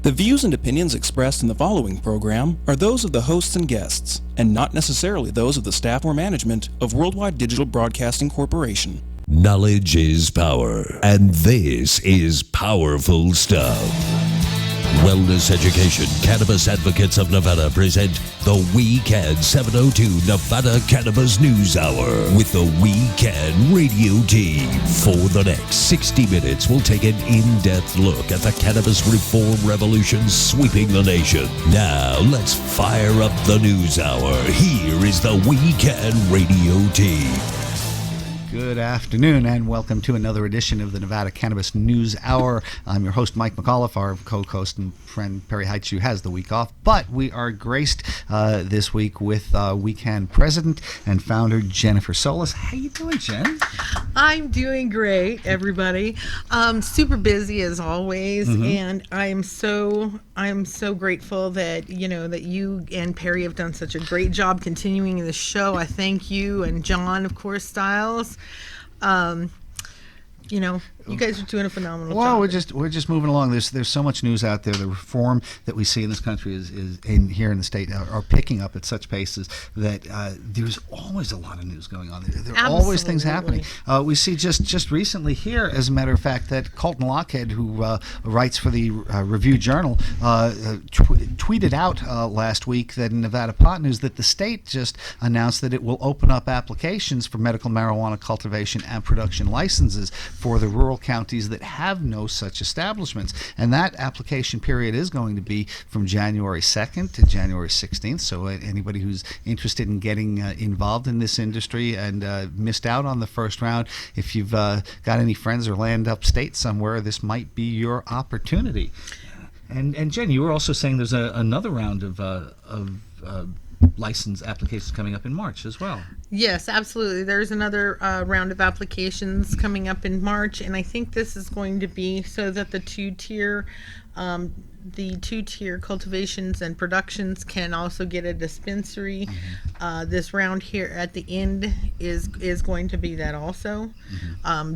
The views and opinions expressed in the following program are those of the hosts and guests, and not necessarily those of the staff or management of Worldwide Digital Broadcasting Corporation. Knowledge is power, and this is powerful stuff. Wellness Education Cannabis Advocates of Nevada present the We Can 702 Nevada Cannabis News Hour with the We Can radio team. For the next 60 minutes, we'll take an in-depth look at the cannabis reform revolution sweeping the nation. Now, let's fire up the news hour. Here is the We Can radio team. Good afternoon and welcome to another edition of the Nevada Cannabis News Hour. I'm your host, Mike McAuliffe. Our co-host and friend, Perry Heights, who has the week off. But we are graced this week with We Can President and founder Jennifer Solas. How you doing, Jen? I'm doing great, everybody. Super busy as always, and I'm so grateful that that you and Perry have done such a great job continuing the show. I thank you and John, of course, Styles. You guys are doing a phenomenal job. Well, we're just moving along. There's so much news out there. The reform that we see in this country is here in the state are picking up at such paces that there's always a lot of news going on. There are always things happening. We see just recently here, as a matter of fact, that Colton Lockhead, who writes for the Review Journal, tweeted out last week that in Nevada Pot News that the state just announced that it will open up applications for medical marijuana cultivation and production licenses for the rural counties that have no such establishments. And that application period is going to be from January 2nd to January 16th. So anybody who's interested in getting involved in this industry and missed out on the first round, if you've got any friends or land upstate somewhere, this might be your opportunity. And Jen, you were also saying there's another round of license applications coming up in March as well. Yes, absolutely. There's another round of applications coming up in March, and I think this is going to be so that the two-tier cultivations and productions can also get a dispensary. This round here at the end is going to be that also,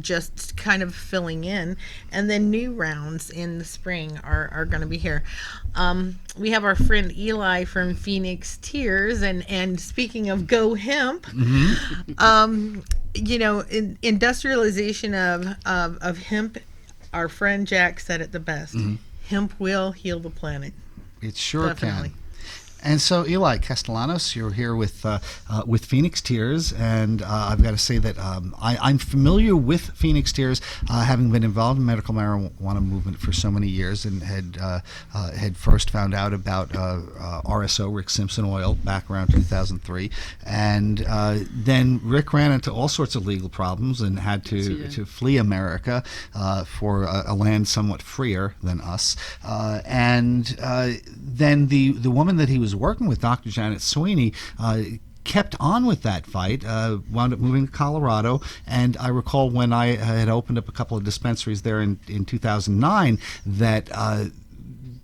just kind of filling in. And then new rounds in the spring are going to be here. We have our friend Eli from Phoenix Tears, and speaking of Go Hemp, industrialization of hemp, our friend Jack said it the best. Hemp will heal the planet. It sure Definitely. can. And so, Eli Castellanos, you're here with Phoenix Tears, and I've got to say that I'm familiar with Phoenix Tears, having been involved in the medical marijuana movement for so many years, and had first found out about RSO, Rick Simpson Oil, back around 2003, and then Rick ran into all sorts of legal problems and had to flee America for a land somewhat freer than us, and then the woman that he was working with, Dr. Janet Sweeney, kept on with that fight, wound up moving to Colorado, and I recall when I had opened up a couple of dispensaries there in 2009 that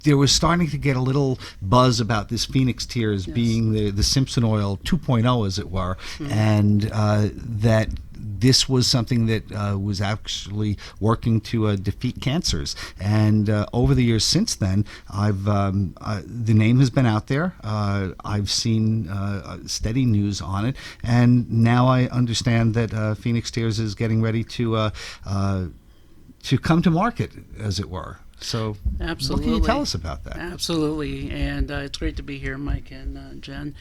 there was starting to get a little buzz about this Phoenix Tears being the Simpson Oil 2.0, as it were, and that this was something that was actually working to defeat cancers. And over the years since then, the name has been out there. I've seen steady news on it, and now I understand that Phoenix Tears is getting ready to come to market, as it were. So absolutely. What can you tell us about that? Absolutely, and it's great to be here, Mike and Jen.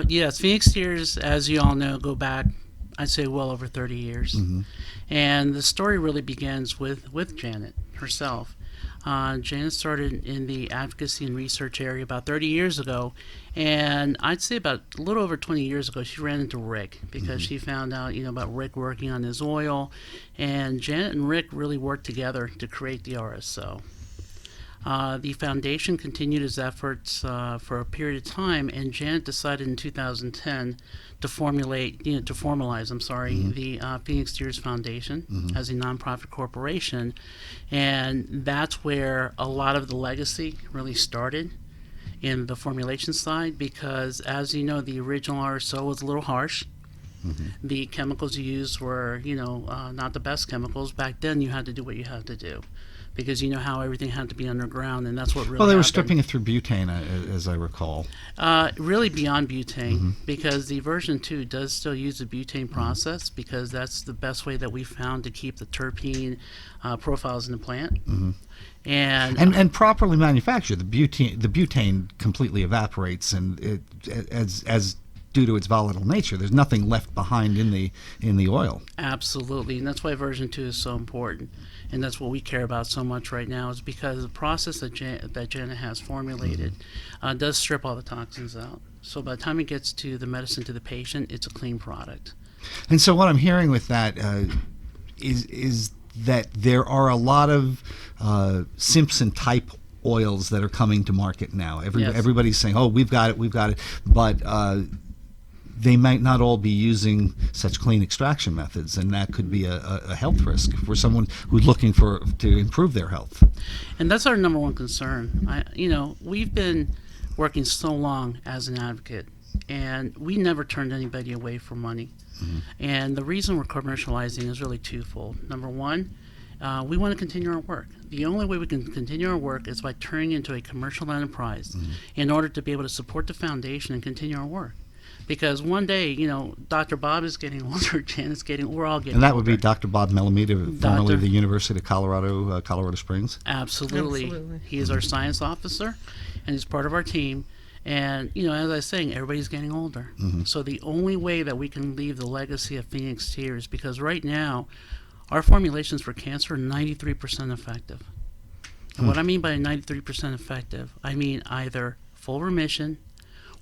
Yes, Phoenix Tears, as you all know, go back, I'd say, well over 30 years. And the story really begins with Janet herself. Janet started in the advocacy and research area about 30 years ago, and I'd say about a little over 20 years ago, she ran into Rick because she found out, about Rick working on his oil, and Janet and Rick really worked together to create the RSO. The foundation continued its efforts for a period of time, and Janet decided in 2010 to formalize, the Phoenix Tears Foundation as a nonprofit corporation, and that's where a lot of the legacy really started in the formulation side, because as you know, the original RSO was a little harsh. The chemicals used were, not the best chemicals. Back then, you had to do what you had to do. because you know how everything had to be underground, and that's what really Well, they were happened. stripping it through butane, as I recall. Really beyond butane, because the version 2 does still use the butane process, because that's the best way that we found to keep the terpene profiles in the plant. And properly manufactured, the butane completely evaporates, and as due to its volatile nature, there's nothing left behind in the oil. Absolutely, and that's why version 2 is so important, and that's what we care about so much right now, is because the process that Janet has formulated does strip all the toxins out. So by the time it gets to the medicine to the patient, it's a clean product. And so what I'm hearing with that is that there are a lot of Simpson type oils that are coming to market now. Yes. Everybody's saying, "Oh, we've got it," but they might not all be using such clean extraction methods, and that could be a health risk for someone who's looking to improve their health. And that's our number one concern. We've been working so long as an advocate, and we never turned anybody away for money. And the reason we're commercializing is really twofold. Number one, we want to continue our work. The only way we can continue our work is by turning into a commercial enterprise in order to be able to support the foundation and continue our work. Because one day, Dr. Bob is getting older, Janet's we're all getting older. And that would be Dr. Bob Melameda, formerly of the University of Colorado Springs. Absolutely. He is our science officer, and he's part of our team. And, as I was saying, everybody's getting older. So the only way that we can leave the legacy of Phoenix Tears, because right now, our formulations for cancer are 93% effective. And what I mean by 93% effective, I mean either full remission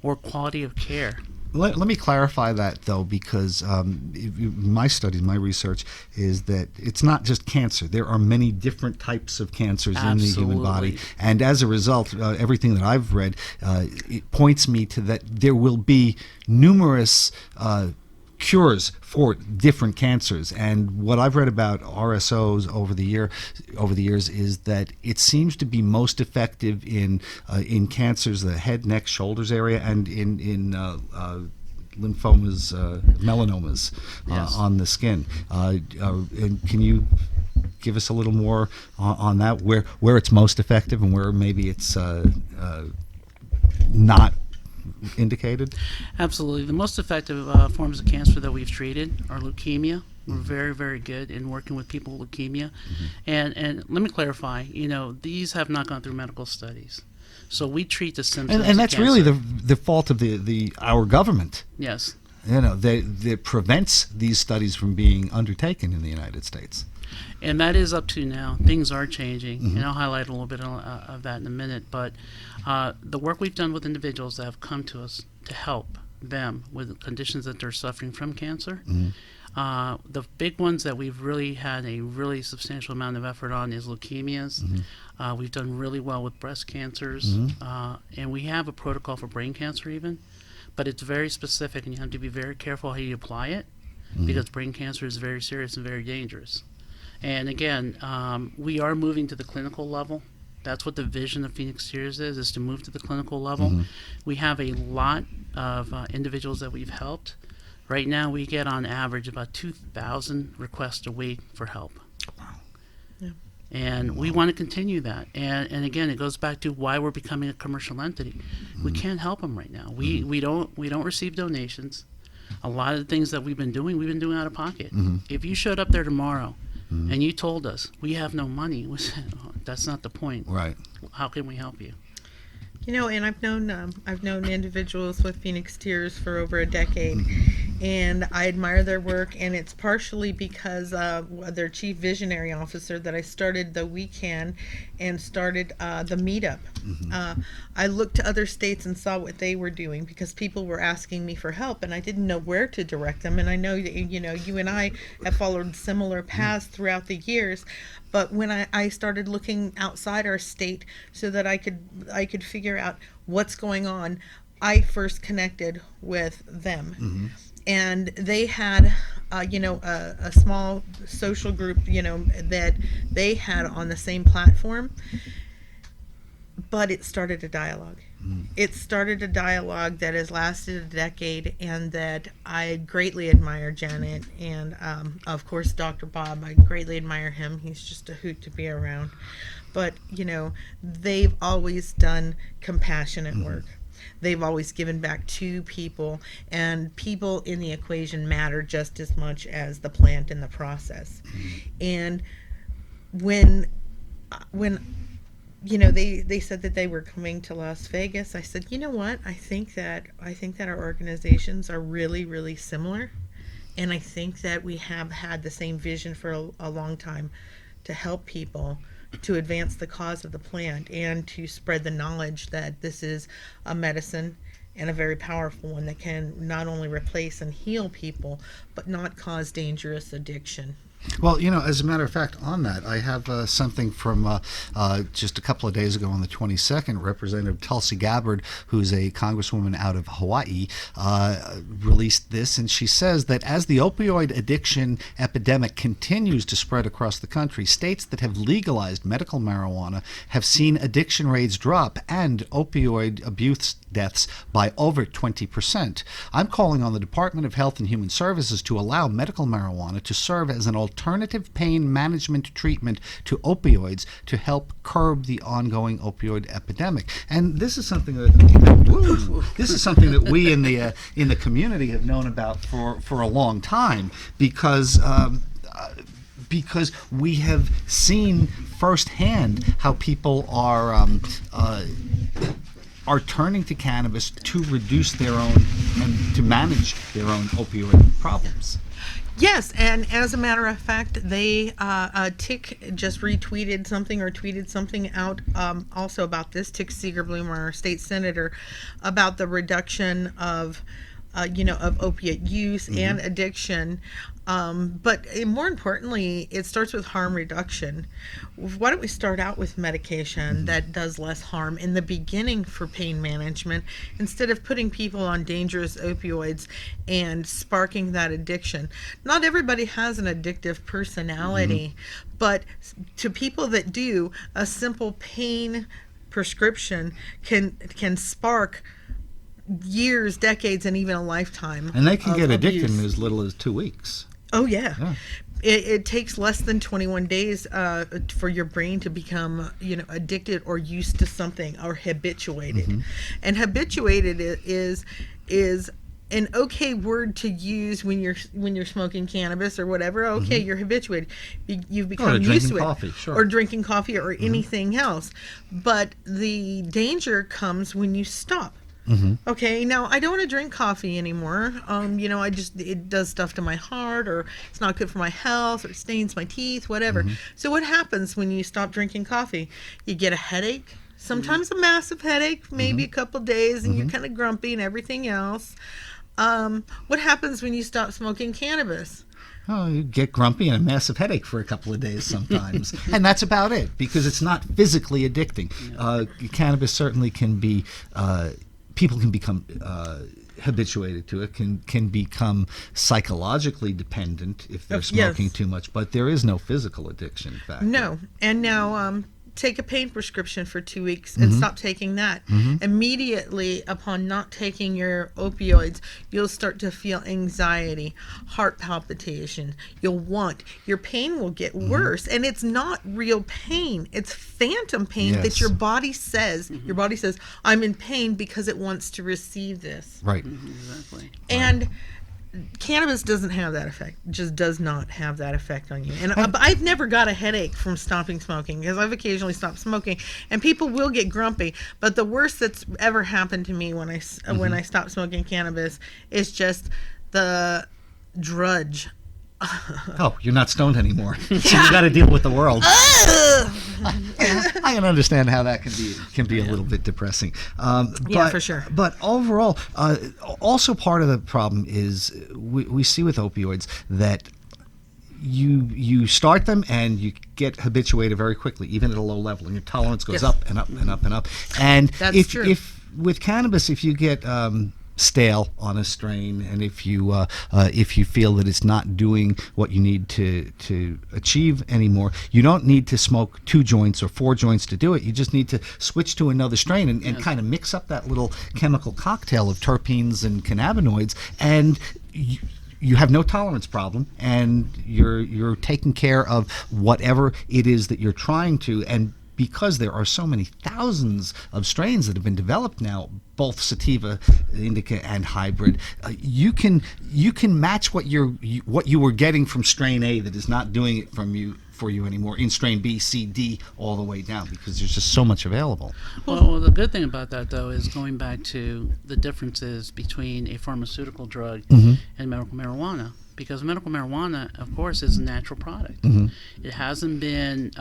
or quality of care. Let me clarify that, though, because my studies, my research is that it's not just cancer. There are many different types of cancers in the human body. And as a result, everything that I've read, it points me to that there will be numerous cures for different cancers. And what I've read about RSOs over the years is that it seems to be most effective in cancers, the head, neck, shoulders area, and in lymphomas, melanomas on the skin. And can you give us a little more on that, where it's most effective and where maybe it's not indicated? Absolutely. The most effective forms of cancer that we've treated are leukemia. We're very, very good in working with people with leukemia. And let me clarify, these have not gone through medical studies. So we treat the symptoms and that's of cancer. really the fault of our government. Yes. That prevents these studies from being undertaken in the United States. And that is up to now. Things are changing, and I'll highlight a little bit of that in a minute. But the work we've done with individuals that have come to us to help them with conditions that they're suffering from cancer, the big ones that we've really had a really substantial amount of effort on is leukemias. We've done really well with breast cancers, and we have a protocol for brain cancer even, but it's very specific, and you have to be very careful how you apply it, because brain cancer is very serious and very dangerous. And again, we are moving to the clinical level. That's what the vision of Phoenix Tears is to move to the clinical level. We have a lot of individuals that we've helped. Right now, we get on average about 2,000 requests a week for help. Wow. Yeah. And we want to continue that. And again, it goes back to why we're becoming a commercial entity. We can't help them right now. We don't receive donations. A lot of the things that we've been doing out of pocket. If you showed up there tomorrow and you told us we have no money, we said, oh, that's not the point. Right. How can we help you? And I've known individuals with Phoenix Tears for over a decade, and I admire their work. And it's partially because of their chief visionary officer that I started the We Can and started the meetup. I looked to other states and saw what they were doing because people were asking me for help, and I didn't know where to direct them. And I know that you and I have followed similar paths throughout the years. But when I started looking outside our state so that I could figure out what's going on, I first connected with them. And they had, a small social group, that they had on the same platform. But it started a dialogue. It started a dialogue that has lasted a decade, and that I greatly admire Janet, and of course Dr. Bob. I greatly admire him. He's just a hoot to be around. But they've always done compassionate work. They've always given back to people, and people in the equation matter just as much as the plant in the process. And when they said that they were coming to Las Vegas, I said, you know what? I think that our organizations are really, really similar, and I think that we have had the same vision for a long time, to help people, to advance the cause of the plant, and to spread the knowledge that this is a medicine, and a very powerful one, that can not only replace and heal people, but not cause dangerous addiction. Well, as a matter of fact, on that, I have something from just a couple of days ago on the 22nd. Representative Tulsi Gabbard, who's a congresswoman out of Hawaii, released this, and she says that as the opioid addiction epidemic continues to spread across the country, states that have legalized medical marijuana have seen addiction rates drop and opioid abuse deaths by over 20%. I'm calling on the Department of Health and Human Services to allow medical marijuana to serve as an alternative pain management treatment to opioids to help curb the ongoing opioid epidemic. And this is something that we in the community have known about for a long time, because we have seen firsthand how people are turning to cannabis to reduce their own and to manage their own opioid problems. Yes, and as a matter of fact, they Tick just retweeted something or tweeted something out also about this. Tick Seegerbloom, our state senator, about the reduction of opiate use and addiction. But more importantly, it starts with harm reduction. Why don't we start out with medication that does less harm in the beginning for pain management, instead of putting people on dangerous opioids and sparking that addiction? Not everybody has an addictive personality, but to people that do, a simple pain prescription can spark years, decades, and even a lifetime. And they can get addicted abuse in as little as 2 weeks. Oh, yeah. It takes less than 21 days for your brain to become, addicted or used to something, or habituated. And habituated is an okay word to use when you're smoking cannabis or whatever. Okay, you're habituated. You've become used to it. Coffee, sure. Or drinking coffee or anything else. But the danger comes when you stop. Okay, now I don't want to drink coffee anymore. It does stuff to my heart, or it's not good for my health, or it stains my teeth, whatever. So what happens when you stop drinking coffee? You get a headache, sometimes a massive headache, maybe a couple days, and you're kind of grumpy and everything else. What happens when you stop smoking cannabis? Oh, you get grumpy and a massive headache for a couple of days sometimes. And that's about it, because it's not physically addicting. Cannabis certainly can be... people can become habituated to it, can become psychologically dependent if they're smoking too much, but there is no physical addiction factor. No. And now take a pain prescription for 2 weeks and stop taking that. Immediately upon not taking your opioids, you'll start to feel anxiety, heart palpitation. Your pain will get worse, and it's not real pain. It's phantom pain that your body says. Your body says, I'm in pain because it wants to receive this. Right. Exactly. And cannabis doesn't have that effect. Just does not have that effect on you. And I've never got a headache from stopping smoking, because I've occasionally stopped smoking, and people will get grumpy. But the worst that's ever happened to me when I stopped smoking cannabis is just the drudge. Oh, you're not stoned anymore. So you got to deal with the world. I can understand how that can be a little bit depressing. Yeah, for sure. But overall, also part of the problem is we see with opioids that you start them and you get habituated very quickly, even at a low level, and your tolerance goes up and up and up and up. And That's true. If with cannabis, if you get stale on a strain, and if you feel that it's not doing what you need to achieve anymore, you don't need to smoke 2 joints or 4 joints to do it. You just need to switch to another strain and kind of mix up that little chemical cocktail of terpenes and cannabinoids, and you have no tolerance problem, and you're taking care of whatever it is that you're trying to. And because there are so many thousands of strains that have been developed now, both sativa, indica, and hybrid, you can match what you were getting from strain A that is not doing it for you anymore in strain B, C, D, all the way down, because there's just so much available. Well, the good thing about that, though, is going back to the differences between a pharmaceutical drug and medical marijuana. Because medical marijuana, of course, is a natural product. It hasn't been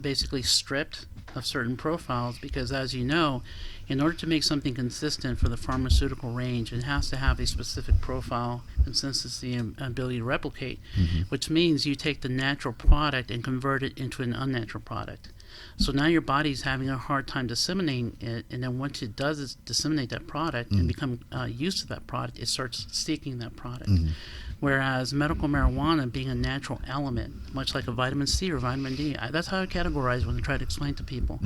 basically stripped of certain profiles, because, as you know, in order to make something consistent for the pharmaceutical range, it has to have a specific profile, consistency, and ability to replicate, which means you take the natural product and convert it into an unnatural product. So now your body's having a hard time disseminating it, and then once it does is disseminate that product and become used to that product, it starts seeking that product. Whereas medical marijuana, being a natural element, much like a vitamin C or vitamin D, that's how I categorize when I try to explain to people.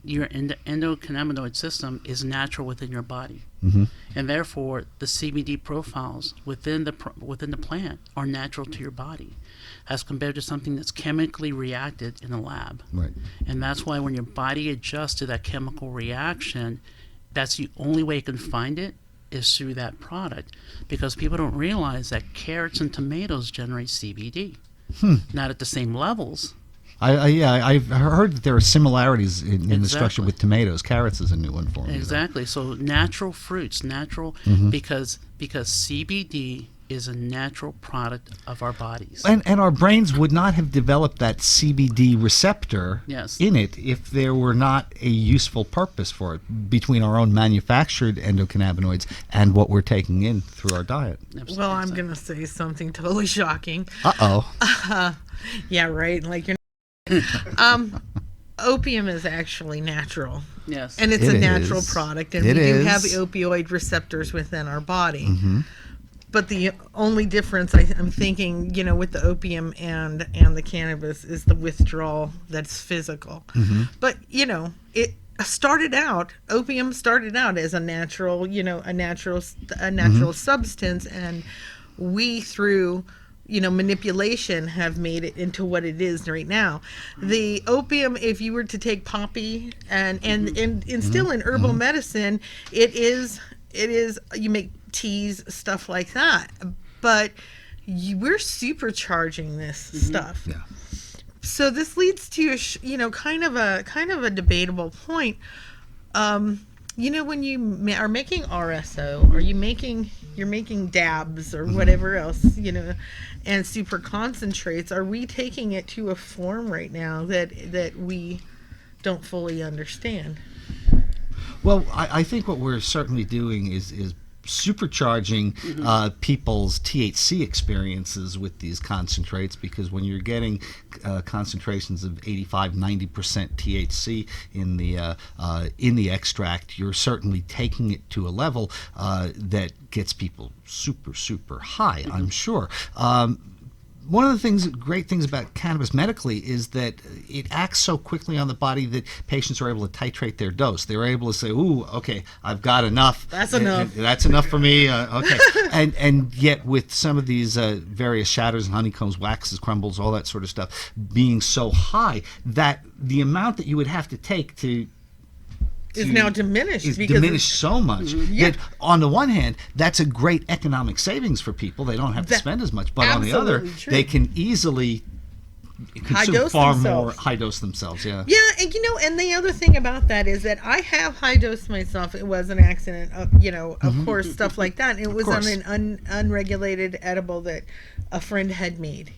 Your endocannabinoid system is natural within your body, and therefore the CBD profiles within the plant are natural to your body, as compared to something that's chemically reacted in a lab. Right. And that's why when your body adjusts to that chemical reaction, that's the only way you can find it, is through that product, because people don't realize that carrots and tomatoes generate CBD. Not at the same levels. I've heard that there are similarities in the structure with tomatoes. Carrots is a new one for me. Exactly. So natural fruits, because CBD is a natural product of our bodies. And our brains would not have developed that CBD receptor in it if there were not a useful purpose for it, between our own manufactured endocannabinoids and what we're taking in through our diet. Absolutely. Well, I'm going to say something totally shocking. Yeah, right. Like opium is actually natural. Yes. And it's a natural product, and we do have is. opioid receptors within our body. But the only difference I'm thinking, with the opium and the cannabis is the withdrawal that's physical. But, opium started out as a natural, a natural substance, and we, through manipulation, have made it into what it is right now. The opium, if you were to take poppy and still in herbal medicine, it is you make teas, stuff like that, but we're supercharging this stuff. Yeah. So this leads to kind of a debatable point. When you are making RSO, or you're making dabs or whatever else, and super concentrates, are we taking it to a form right now that we don't fully understand? Well, I think what we're certainly doing is supercharging people's THC experiences with these concentrates, because when you're getting concentrations of 85-90% THC in the extract, you're certainly taking it to a level that gets people super high, I'm sure. One of the great things about cannabis medically is that it acts so quickly on the body that patients are able to titrate their dose. They're able to say, "Ooh, okay, I've got enough. That's enough. That's enough for me." Okay, and yet with some of these various shatters and honeycombs, waxes, crumbles, all that sort of stuff being so high, that the amount that you would have to take is now diminished. Is because diminished so much that, on the one hand, that's a great economic savings for people. They don't have to spend as much. But on the other, they can easily consume far more, high dose themselves. Yeah. Yeah, and the other thing about that is that I have high dosed myself. It was an accident, of course, stuff like that. It was on an unregulated edible that a friend had made.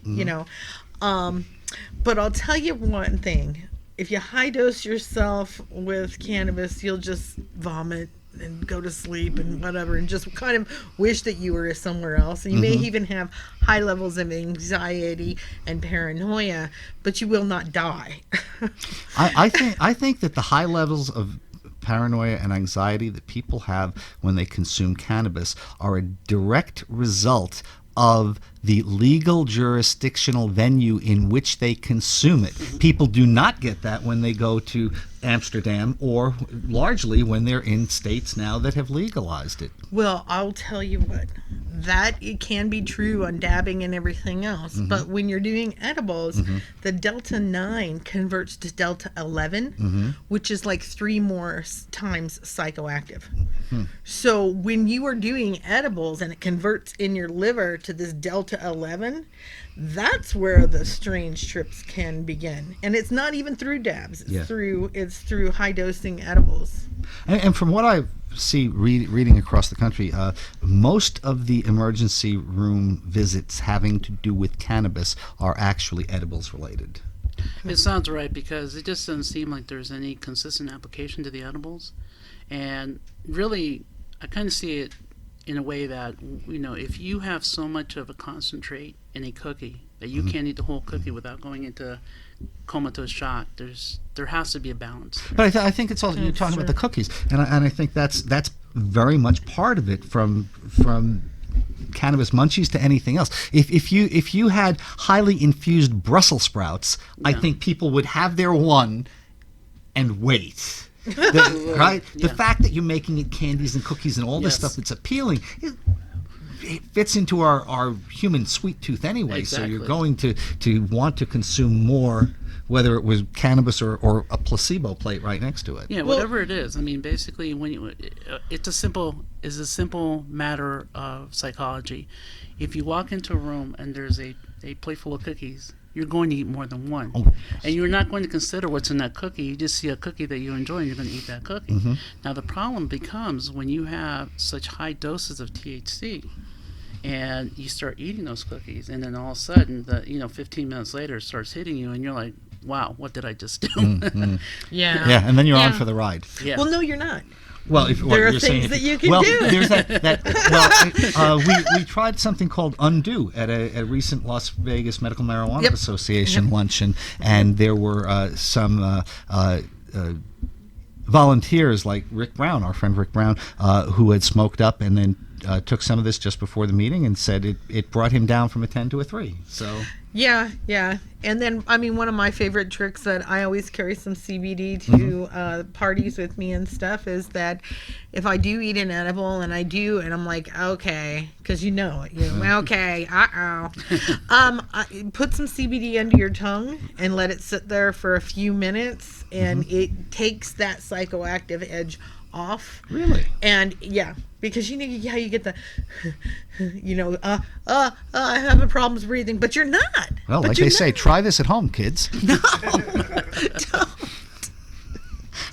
But I'll tell you one thing. If you high dose yourself with cannabis, you'll just vomit and go to sleep and whatever, and just kind of wish that you were somewhere else. And you may even have high levels of anxiety and paranoia, but you will not die. I think that the high levels of paranoia and anxiety that people have when they consume cannabis are a direct result of the legal jurisdictional venue in which they consume it. People do not get that when they go to Amsterdam, or largely when they're in states now that have legalized it. Well, I'll tell you what, that it can be true on dabbing and everything else, but when you're doing edibles, the Delta 9 converts to Delta 11, which is like 3 more times psychoactive. So when you are doing edibles and it converts in your liver to this Delta 11, that's where the strange trips can begin. And it's not even through dabs, it's through high dosing edibles. And from what I see reading across the country, most of the emergency room visits having to do with cannabis are actually edibles related. It sounds right, because it just doesn't seem like there's any consistent application to the edibles. And really, I kind of see it in a way that, if you have so much of a concentrate in a cookie that you can't eat the whole cookie without going into comatose shock, there has to be a balance there. But I think it's also, you're talking about the cookies, and I think that's very much part of it, from cannabis munchies to anything else. If you had highly infused Brussels sprouts, I think people would have their one and wait. Right? The fact that you're making it candies and cookies and all this stuff that's appealing, it fits into our human sweet tooth anyway. Exactly. So you're going to want to consume more, whether it was cannabis or a placebo plate right next to it. Yeah, whatever it is. I mean, basically, it's a simple matter of psychology. If you walk into a room and there's a plate full of cookies, you're going to eat more than one. And you're not going to consider what's in that cookie. You just see a cookie that you enjoy and you're going to eat that cookie. Now, the problem becomes when you have such high doses of THC and you start eating those cookies, and then all of a sudden, 15 minutes later, it starts hitting you, and you're like, wow, what did I just do? Yeah, and then you're on for the ride. Yeah. Well, no, you're not. Well, there are things that you can do. There's we tried something called Undo at a recent Las Vegas Medical Marijuana Association luncheon, and there were some volunteers like Rick Brown, our friend Rick Brown, who had smoked up and then took some of this just before the meeting and said it brought him down from a 10 to a 3. So. Yeah. And then, one of my favorite tricks that I always carry some CBD to parties with me and stuff is that if I do eat an edible and I'm like, okay, because okay, put some CBD under your tongue and let it sit there for a few minutes, and it takes that psychoactive edge off. Really? And because how you get the I'm having problems breathing, but you're not. Well, like they say, try this at home, kids. No, don't.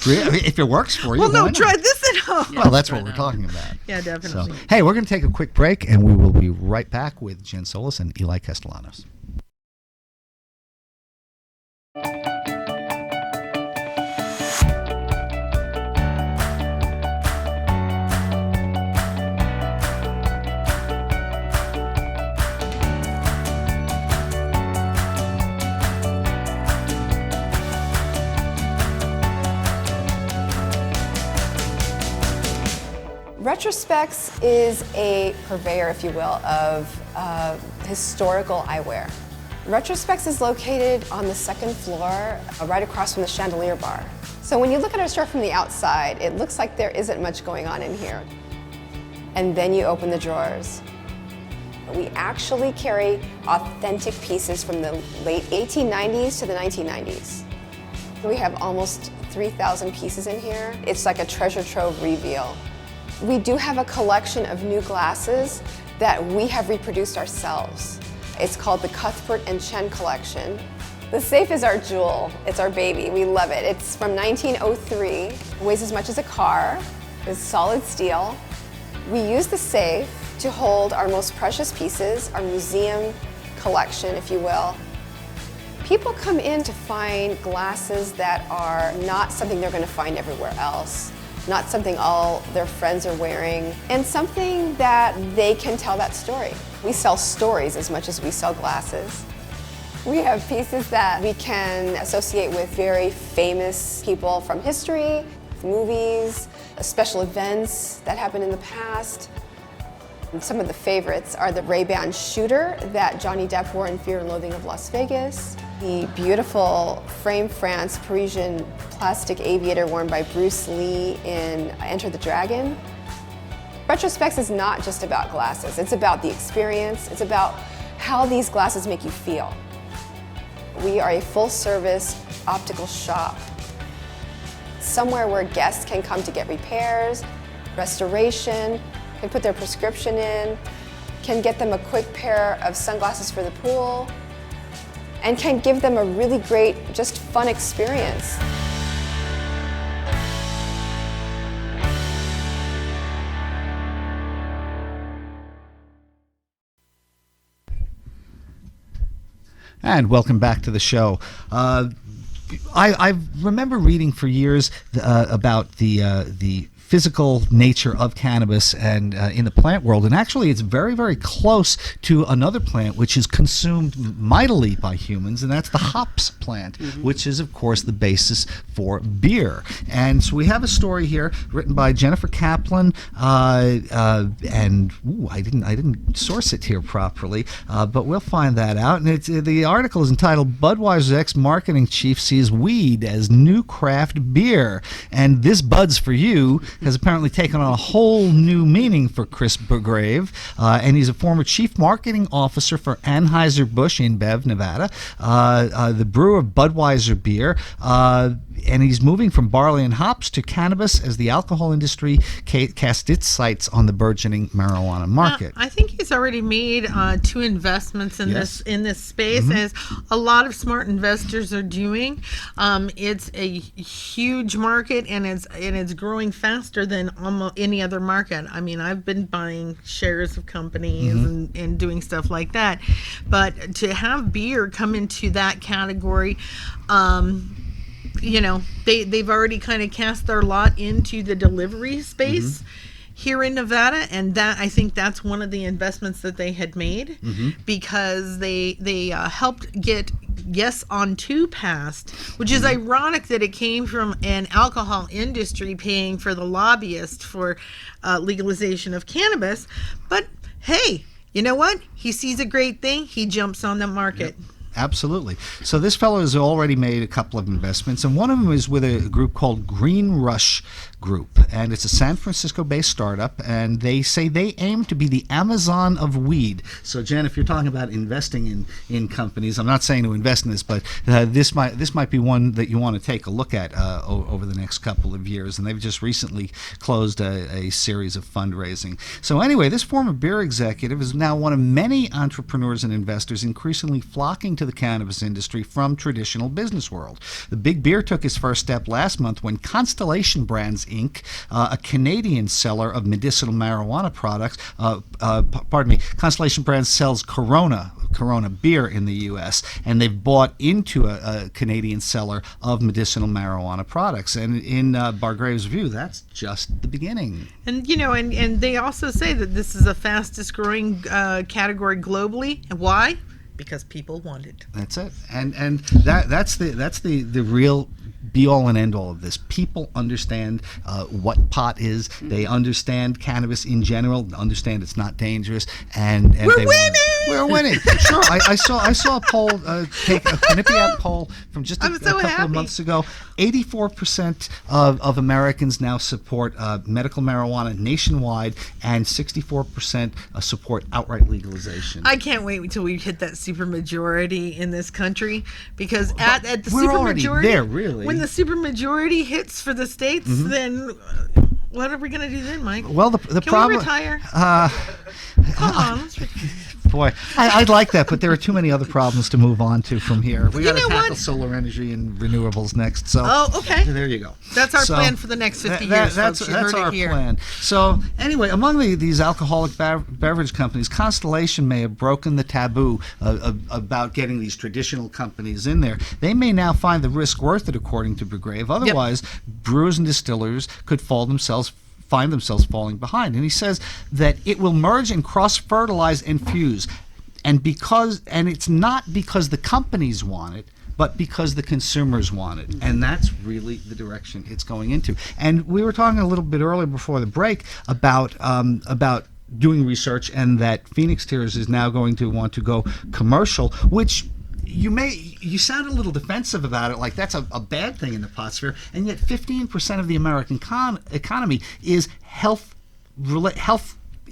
If it works for you. Well, no, try this at home. Well, that's what we're talking about. Yeah, definitely. So, hey, we're going to take a quick break, and we will be right back with Jen Solas and Eli Castellanos. Retrospects is a purveyor, if you will, of historical eyewear. Retrospects is located on the 2nd floor, right across from the chandelier bar. So when you look at our store from the outside, it looks like there isn't much going on in here. And then you open the drawers. We actually carry authentic pieces from the late 1890s to the 1990s. We have almost 3,000 pieces in here. It's like a treasure trove reveal. We do have a collection of new glasses that we have reproduced ourselves. It's called the Cuthbert and Chen collection. The safe is our jewel. It's our baby. We love it. It's from 1903. It weighs as much as a car. It's solid steel. We use the safe to hold our most precious pieces, our museum collection, if you will. People come in to find glasses that are not something they're going to find everywhere else. Not something all their friends are wearing, and something that they can tell that story. We sell stories as much as we sell glasses. We have pieces that we can associate with very famous people from history. movies, special events that happened in the past. And some of the favorites are the Ray-Ban shooter that Johnny Depp wore in Fear and Loathing of Las Vegas, the beautiful frame France Parisian plastic aviator worn by Bruce Lee in Enter the Dragon. Retrospecs is not just about glasses, it's about the experience, it's about how these glasses make you feel. We are a full-service optical shop, somewhere where guests can come to get repairs, restoration, can put their prescription in, can get them a quick pair of sunglasses for the pool, and can give them a really great, just fun experience. And welcome back to the show. I remember reading for years about the physical nature of cannabis and in the plant world, and actually it's very, very close to another plant which is consumed mightily by humans, and that's the hops plant, which is of course the basis for beer. And so we have a story here written by Jennifer Kaplan, and I didn't source it here properly, but we'll find that out. And the article is entitled "Budweiser's ex-marketing chief sees weed as new craft beer," and this Bud's for you has apparently taken on a whole new meaning for Chris Burgrave, and he's a former chief marketing officer for Anheuser-Busch InBev, Nevada, the brewer of Budweiser beer, and he's moving from barley and hops to cannabis as the alcohol industry casts its sights on the burgeoning marijuana market. I think he's already made 2 investments in this space, as a lot of smart investors are doing. It's a huge market, and it's growing faster than almost any other market. I mean, I've been buying shares of companies and doing stuff like that, but to have beer come into that category, you know, they've already kind of cast their lot into the delivery space here in Nevada, and that, I think that's one of the investments that they had made, because they helped get Yes on 2 passed, which is ironic that it came from an alcohol industry paying for the lobbyist for legalization of cannabis. But hey, you know what? He sees a great thing, he jumps on the market. Yep. Absolutely. So this fellow has already made a couple of investments, and one of them is with a group called Green Rush Group, and it's a San Francisco-based startup, and they say they aim to be the Amazon of weed. So Jen, if you're talking about investing in companies, I'm not saying to invest in this, but this might be one that you want to take a look at over the next couple of years, and they've just recently closed a series of fundraising. So anyway, this former beer executive is now one of many entrepreneurs and investors increasingly flocking to the cannabis industry from traditional business world. The big beer took his first step last month when Constellation Brands Inc., a Canadian seller of medicinal marijuana products, Constellation Brands sells Corona beer in the U.S., and they've bought into a Canadian seller of medicinal marijuana products. And in Bargrave's view, that's just the beginning. And you know, and they also say that this is the fastest growing category globally. And why? Because people want it. That's it, and that's the real be all and end all of this. People understand what pot is. They understand cannabis in general. Understand it's not dangerous, and we're winning. Sure, I saw a poll, take a Quinnipiac poll from just a couple of months ago. 84% of Americans now support medical marijuana nationwide, and 64% support outright legalization. I can't wait until we hit that supermajority in this country, because at the we're supermajority, already there, really. When the supermajority hits for the states, then what are we going to do then, Mike? Well, the Can problem. we retire? Come on, let's retire. Boy, I'd like that, but there are too many other problems to move on to from here. We got to tackle solar energy and renewables next. So, okay. There you go. That's our plan for the next 50 years. That's our plan. So, anyway, among these alcoholic beverage companies, Constellation may have broken the taboo about getting these traditional companies in there. They may now find the risk worth it, according to Burgrave. Otherwise, brewers and distillers could find themselves falling behind. And he says that it will merge and cross-fertilize and fuse. And it's not because the companies want it, but because the consumers want it. And that's really the direction it's going into. And we were talking a little bit earlier before the break about doing research, and that Phoenix Tears is now going to want to go commercial, which you sound a little defensive about it, like that's a bad thing in the pot sphere, and yet 15% of the American economy is health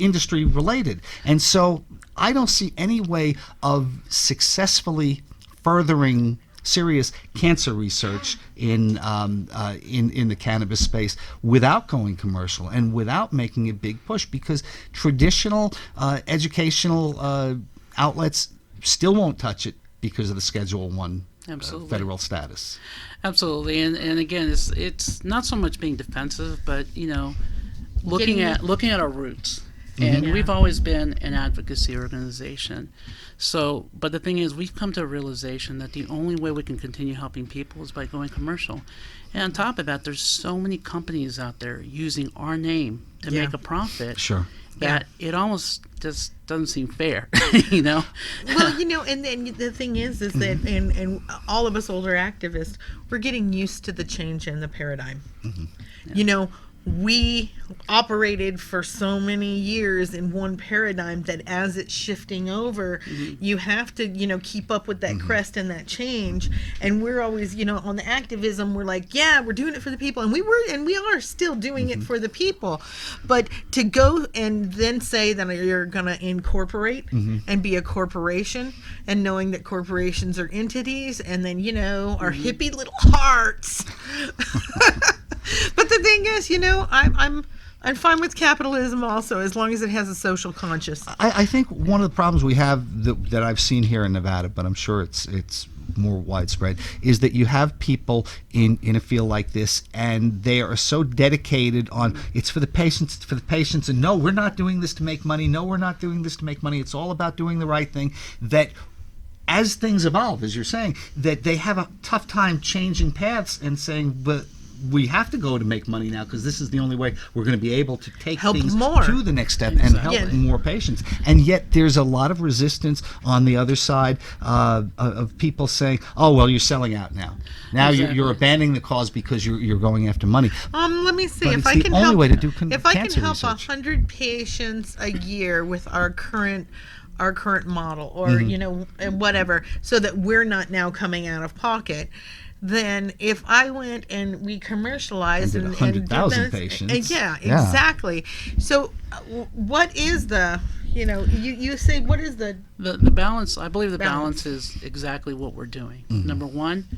industry related. And so I don't see any way of successfully furthering serious cancer research in the cannabis space without going commercial and without making a big push, because traditional educational outlets still won't touch it because of the Schedule 1 federal status. Absolutely, and again, it's not so much being defensive, but looking at our roots. And we've always been an advocacy organization. So, but the thing is, we've come to a realization that the only way we can continue helping people is by going commercial. And on top of that, there's so many companies out there using our name to make a profit. Sure. That it almost just doesn't seem fair, Well, and then the thing is that, and all of us older activists, we're getting used to the change in the paradigm. We operated for so many years in one paradigm that as it's shifting over, you have to, keep up with that crest and that change. And we're always, on the activism, we're like, yeah, we're doing it for the people. And we are still doing it for the people. But to go and then say that you're going to incorporate and be a corporation, and knowing that corporations are entities, and then, our hippie little hearts. But the thing is, I'm fine with capitalism also, as long as it has a social conscience. I think one of the problems we have that I've seen here in Nevada, but I'm sure it's more widespread, is that you have people in a field like this, and they are so dedicated on it's for the patients, and no, we're not doing this to make money. No, we're not doing this to make money. It's all about doing the right thing. That as things evolve, as you're saying, that they have a tough time changing paths and saying, but we have to go to make money now, because this is the only way we're going to be able to take things to the next step and help more patients. And yet there's a lot of resistance on the other side of people saying, oh, well, you're selling out now. Now you're abandoning the cause because you're going after money. Let me see but if it's I can the only help. way to do if I can help research. 100 patients a year with our current model, or whatever, so that we're not now coming out of pocket. Then if I went and we commercialized and 100,000 patients. Yeah, exactly. So what is the, you say, what is the balance? I believe the balance is exactly what we're doing. Number one,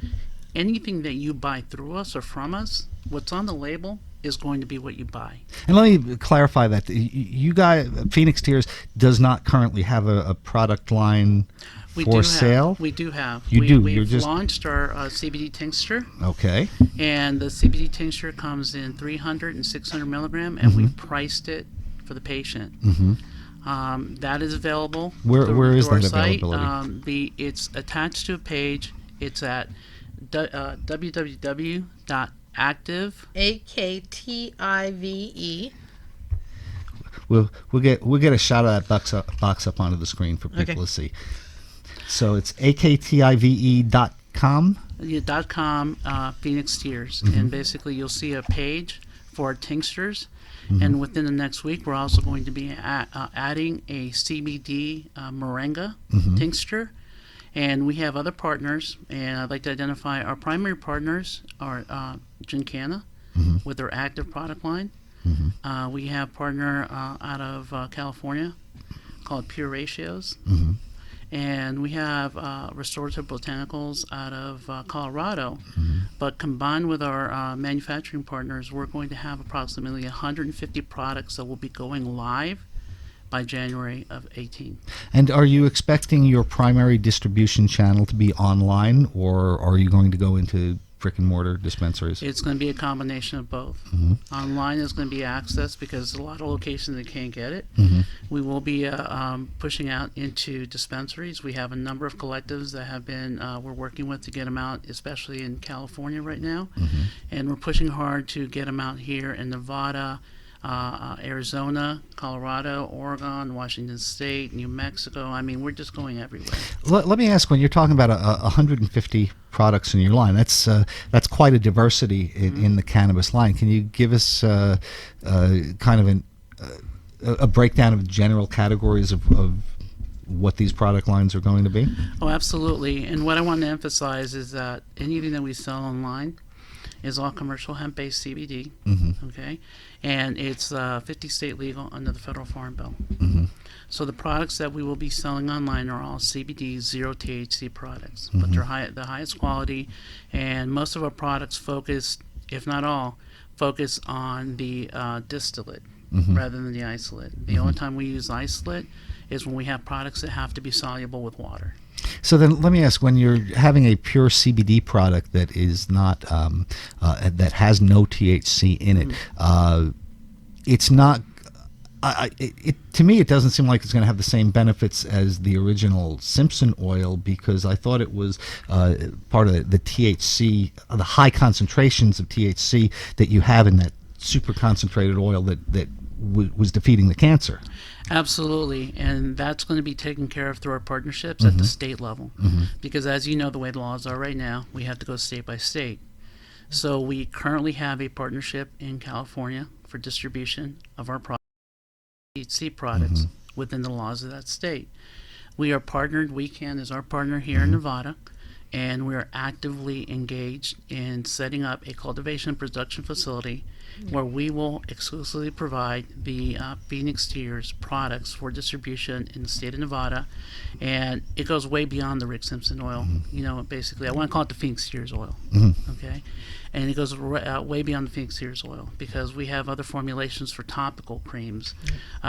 anything that you buy through us or from us, what's on the label is going to be what you buy. And let me clarify that. You guys, Phoenix Tears does not currently have a product line for sale? We do have. We've launched our CBD tincture. Okay. And the CBD tincture comes in 300 and 600 milligram, and we priced it for the patient. That is available. Where is that site. availability? It's attached to a page. It's at www.active. AKTIVE. We'll get a shot of that box up onto the screen for people to see. So it's aktive.com. Yeah, .com, Phoenix Tears, and basically you'll see a page for tinctures, and within the next week we're also going to be adding a CBD moringa tincture, and we have other partners, and I'd like to identify our primary partners are Gincana with their active product line. We have a partner out of California called Pure Ratios. And we have Restorative Botanicals out of Colorado. But combined with our manufacturing partners, we're going to have approximately 150 products that will be going live by January of 18. And are you expecting your primary distribution channel to be online, or are you going to go into brick and mortar dispensaries? It's going to be a combination of both. Online is going to be accessed because there's a lot of locations that can't get it. We will be pushing out into dispensaries. We have a number of collectives that have been we're working with to get them out, especially in California right now, and we're pushing hard to get them out here in Nevada, Arizona, Colorado, Oregon, Washington State, New Mexico. I mean, we're just going everywhere. Let me ask, when you're talking about 150 products in your line, that's quite a diversity in the cannabis line. Can you give us kind of a breakdown of general categories of what these product lines are going to be? Oh, absolutely. And what I want to emphasize is that anything that we sell online is all commercial hemp-based CBD, okay? And it's 50 state legal under the Federal Farm Bill. So the products that we will be selling online are all CBD, zero THC products, but they're the highest quality, and most of our products focus, if not all, focus on the distillate rather than the isolate. The only time we use isolate is when we have products that have to be soluble with water. So then let me ask, when you're having a pure CBD product that is not, that has no THC in it, it's not, to me it doesn't seem like it's going to have the same benefits as the original Simpson oil, because I thought it was part of the THC, the high concentrations of THC that you have in that super concentrated oil that was defeating the cancer. Absolutely, and that's going to be taken care of through our partnerships at the state level, because as you know, the way the laws are right now, we have to go state by state. So we currently have a partnership in California for distribution of our THC products within the laws of that state. We are partnered, WeCan is our partner here in Nevada, and we are actively engaged in setting up a cultivation and production facility where we will exclusively provide the Phoenix Tears products for distribution in the state of Nevada. And it goes way beyond the Rick Simpson oil. You know, basically, I want to call it the Phoenix Tears oil. Okay? And it goes way beyond the Phoenix Tears oil, because we have other formulations for topical creams.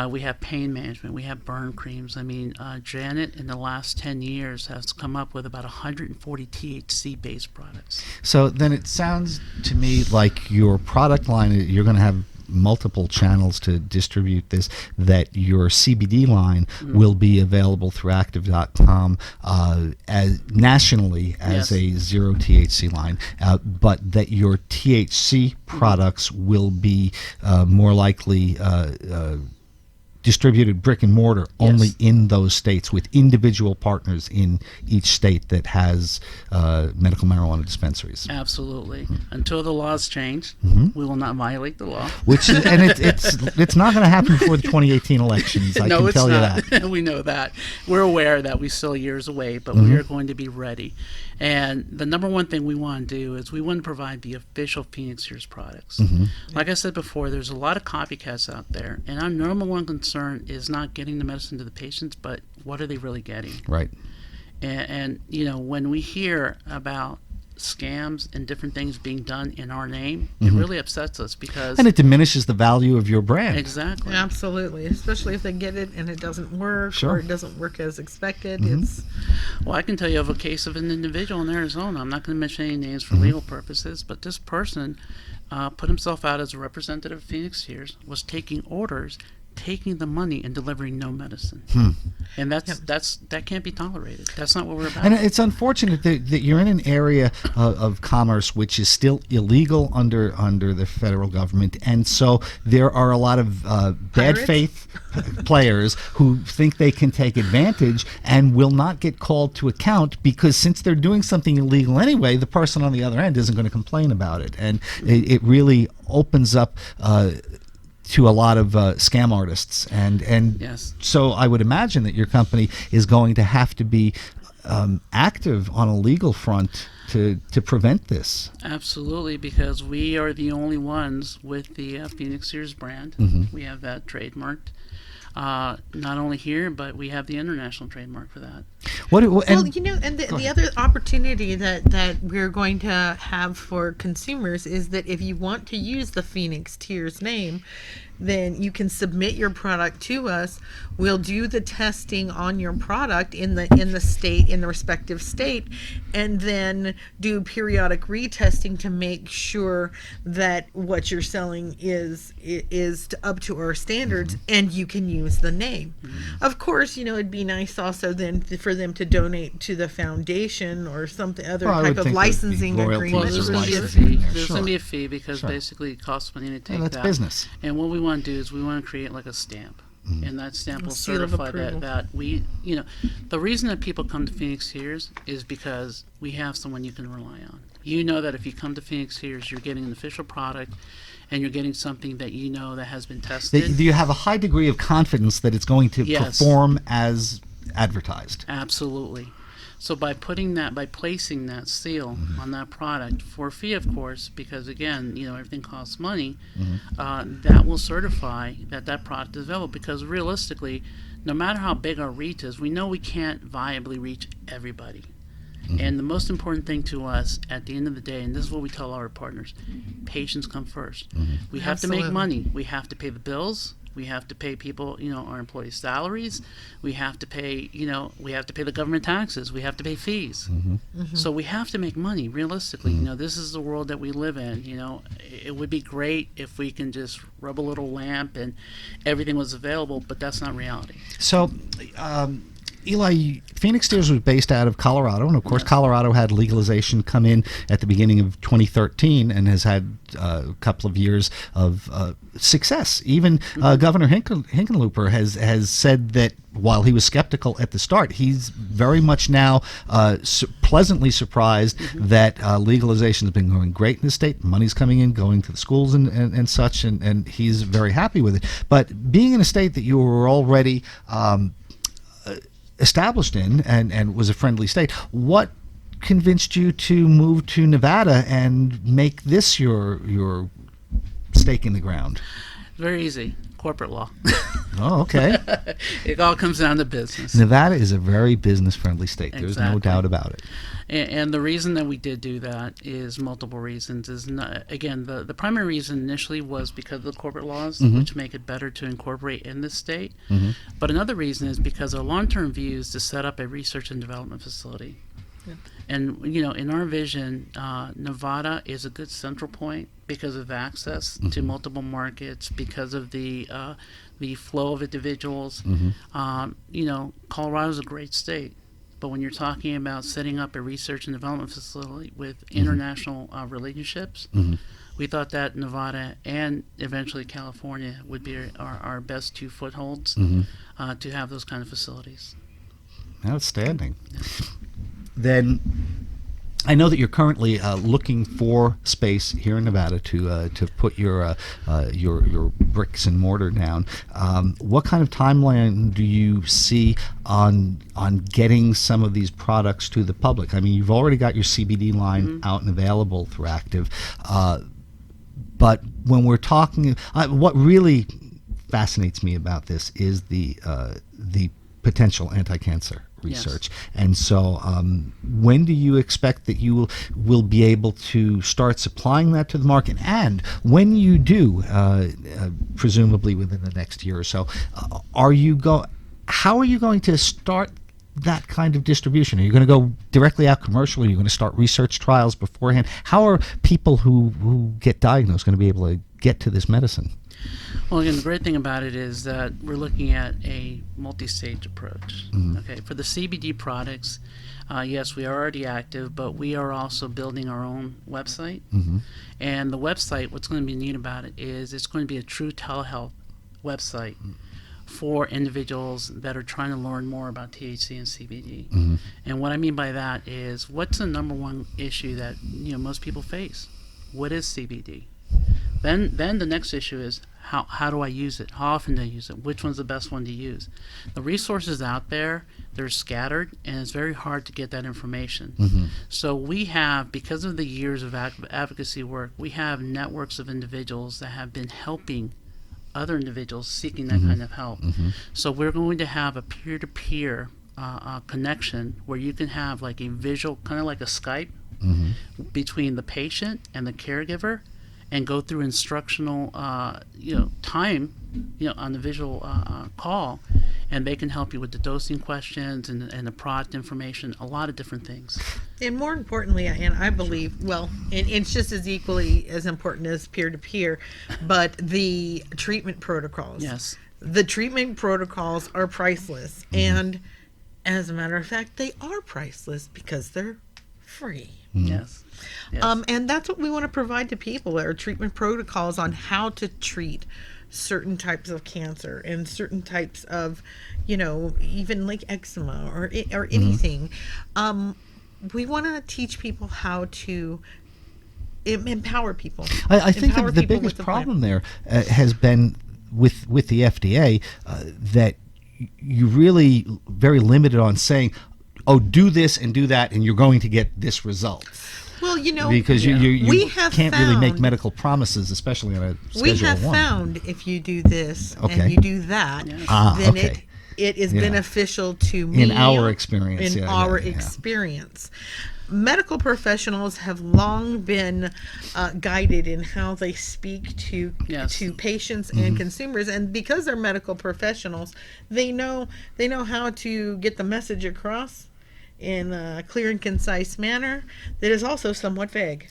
We have pain management. We have burn creams. I mean, Janet, in the last 10 years, has come up with about 140 THC-based products. So then it sounds to me like your product line, you're going to have multiple channels to distribute this, that your CBD line will be available through active.com as nationally as a zero THC line, but that your THC products will be more likely distributed brick and mortar only in those states, with individual partners in each state that has medical marijuana dispensaries. Absolutely. Until the laws change, we will not violate the law. Which is, and it's not going to happen before the 2018 elections. I can tell you that. We know that. We're aware that we still years away, but we are going to be ready. And the number one thing we want to do is we want to provide the official Phoenix Tears products. Like I said before, there's a lot of copycats out there, and our number one concern is not getting the medicine to the patients, but what are they really getting? Right. And you know, when we hear about scams and different things being done in our name, it really upsets us, because and it diminishes the value of your brand. Exactly. Absolutely, especially if they get it and it doesn't work, or it doesn't work as expected. Well, I can tell you of a case of an individual in Arizona. I'm not going to mention any names for legal purposes, but this person put himself out as a representative of Phoenix Tears, was taking orders, taking the money, and delivering no medicine. And that can't be tolerated. That's not what we're about. And it's unfortunate that you're in an area of commerce which is still illegal under the federal government, and so there are a lot of bad faith players who think they can take advantage and will not get called to account, because since they're doing something illegal anyway, the person on the other end isn't going to complain about it, and it really opens up to a lot of scam artists, and so I would imagine that your company is going to have to be active on a legal front to prevent this. Absolutely, because we are the only ones with the Phoenix Tears brand. We have that trademarked. Not only here, but we have the international trademark for that. The other opportunity that we're going to have for consumers is that if you want to use the Phoenix Tears name, then you can submit your product to us. We'll do the testing on your product in the respective state, and then do periodic retesting to make sure that what you're selling is up to our standards, and you can use the name. Of course, it'd be nice also then for them to donate to the foundation or something other Well, I type would of think there'd be licensing royalties Well, agreement. there's or going to be a licensing fee. there. There's Sure. going to be a fee because Sure. basically it costs money to take that's that. business. And what we want to do is we want to create like a stamp. And that stamp will seal of certify approval. that we, the reason that people come to Phoenix Tears is because we have someone you can rely on. You know that if you come to Phoenix Tears, you're getting an official product and you're getting something that you know that has been tested. Do you have a high degree of confidence that it's going to Yes. perform as advertised? Absolutely. So by placing that seal on that product for a fee, of course, because again, everything costs money, that will certify that product is available. Because realistically, no matter how big our reach is, we know we can't viably reach everybody. And the most important thing to us at the end of the day, and this is what we tell our partners, patients come first. We have to make Absolutely. money. We have to pay the bills. We have to pay people, our employees' salaries. We have to pay, the government taxes. We have to pay fees. So we have to make money, realistically. This is the world that we live in. It would be great if we can just rub a little lamp and everything was available, but that's not reality. So, Eli, Phoenix Tears was based out of Colorado, and of course, Colorado had legalization come in at the beginning of 2013 and has had a couple of years of success. Even Governor Hickenlooper has said that while he was skeptical at the start, he's very much now pleasantly surprised that legalization has been going great in the state. Money's coming in, going to the schools and such, and he's very happy with it. But being in a state that you were already established in and was a friendly state, what convinced you to move to Nevada and make this your stake in the ground? Very easy. Corporate law. Oh, okay. It all comes down to business. Nevada is a very business-friendly state. There's no Exactly. doubt about it. And the reason that we did do that is multiple reasons. Again, the primary reason initially was because of the corporate laws, which make it better to incorporate in this state. But another reason is because our long-term view is to set up a research and development facility. And, in our vision, Nevada is a good central point because of access to multiple markets, because of the flow of individuals. Colorado's a great state. But when you're talking about setting up a research and development facility with international relationships, we thought that Nevada and eventually California would be our best two footholds to have those kind of facilities. Outstanding. Then I know that you're currently looking for space here in Nevada to put your bricks and mortar down. What kind of timeline do you see on getting some of these products to the public? I mean, you've already got your CBD line out and available through Active, but when we're talking, what really fascinates me about this is the potential anti-cancer research. Yes. And so when do you expect that you will be able to start supplying that to the market? And when you do, presumably within the next year or so, how are you going to start that kind of distribution? Are you going to go directly out commercial? Are you going to start research trials beforehand? How are people who get diagnosed going to be able to get to this medicine? Well, again, the great thing about it is that we're looking at a multi-stage approach. Okay, for the CBD products, yes, we are already active, but we are also building our own website. And the website, what's going to be neat about it is it's going to be a true telehealth website for individuals that are trying to learn more about THC and CBD. And what I mean by that is, what's the number one issue that most people face? What is CBD? Then the next issue is how do I use it? How often do I use it? Which one's the best one to use? The resources out there, they're scattered, and it's very hard to get that information. So we have, because of the years of advocacy work, we have networks of individuals that have been helping other individuals seeking that kind of help. So we're going to have a peer-to-peer connection where you can have like a visual, kind of like a Skype, between the patient and the caregiver, and go through instructional time on the visual call, and they can help you with the dosing questions and the product information, a lot of different things. And more importantly, and I believe, well, and it's just as equally as important as peer-to-peer, but the treatment protocols. Yes. The treatment protocols are priceless. And As a matter of fact, they are priceless because they're free. Yes. Yes. And that's what we want to provide to people, are treatment protocols on how to treat certain types of cancer and certain types of, even like eczema or anything. We want to teach people how to empower people. I think Empower the people biggest with the plan. problem there has been with the FDA that you really very limited on saying, oh, do this and do that, and you're going to get this result. Well, Because you we have can't really make found- medical promises, especially on a Schedule we have 1. found if you do this Okay. and you do that, Ah, then okay. it is Yeah. beneficial to me. In our experience, In yeah, our yeah. experience. Medical professionals have long been guided in how they speak to Yes. patients Mm-hmm. and consumers, and because they're medical professionals, they know how to get the message across in a clear and concise manner that is also somewhat vague.